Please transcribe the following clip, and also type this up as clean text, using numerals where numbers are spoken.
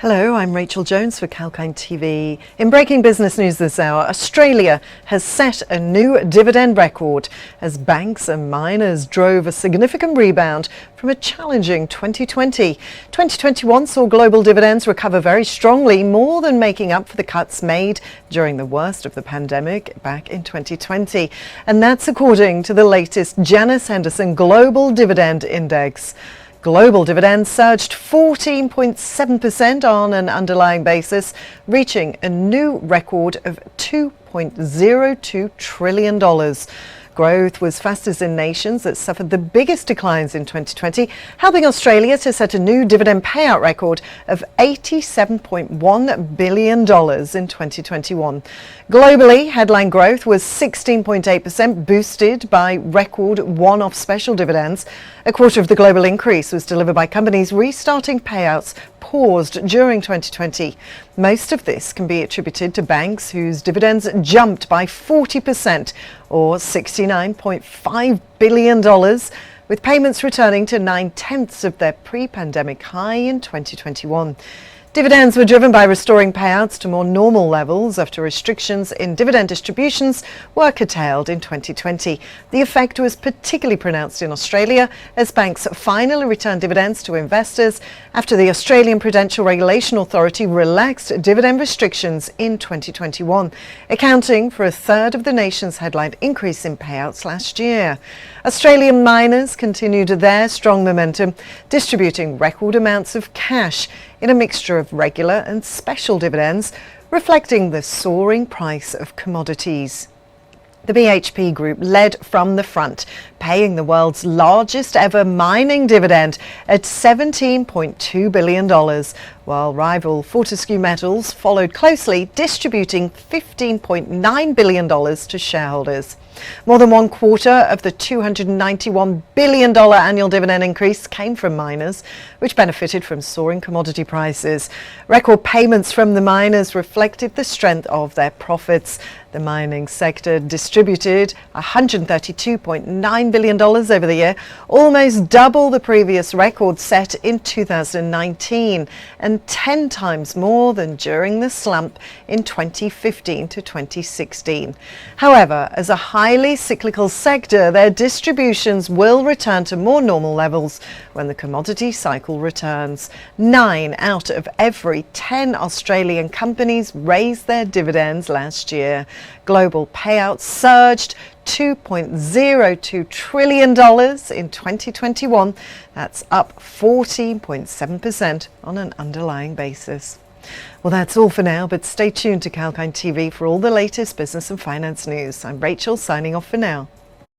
Hello, I'm Rachel Jones for Kalkine TV. In breaking business news this hour, Australia has set a new dividend record as banks and miners drove a significant rebound from a challenging 2020. 2021 saw global dividends recover very strongly, more than making up for the cuts made during the worst of the pandemic back in 2020. And that's according to the latest Janus Henderson Global Dividend Index. Global dividends surged 14.7% on an underlying basis, reaching a new record of $2.02 trillion. Growth was fastest in nations that suffered the biggest declines in 2020, helping Australia to set a new dividend payout record of $87.1 billion in 2021. Globally, headline growth was 16.8%, boosted by record one-off special dividends. A quarter of the global increase was delivered by companies restarting payouts paused during 2020. Most of this can be attributed to banks whose dividends jumped by 40%, or $69.5 billion, with payments returning to 9/10 of their pre-pandemic high in 2021. Dividends were driven by restoring payouts to more normal levels after restrictions in dividend distributions were curtailed in 2020. The effect was particularly pronounced in Australia as banks finally returned dividends to investors after the Australian Prudential Regulation Authority relaxed dividend restrictions in 2021, accounting for a third of the nation's headline increase in payouts last year. Australian miners continued their strong momentum, distributing record amounts of cash in a mixture of regular and special dividends, reflecting the soaring price of commodities. The BHP Group led from the front, paying the world's largest ever mining dividend at $17.2 billion, while rival Fortescue Metals followed closely, distributing $15.9 billion to shareholders. More than one quarter of the $291 billion annual dividend increase came from miners, which benefited from soaring commodity prices. Record payments from the miners reflected the strength of their profits. The mining sector distributed $132.9 billion over the year, almost double the previous record set in 2019, and 10 times more than during the slump in 2015 to 2016. However, as a highly cyclical sector, their distributions will return to more normal levels when the commodity cycle returns. 9 out of every 10 Australian companies raised their dividends last year. Global payouts surged $2.02 trillion in 2021. That's up 14.7% on an underlying basis. Well, that's all for now, but stay tuned to Kalkine TV for all the latest business and finance news. I'm Rachel, signing off for now.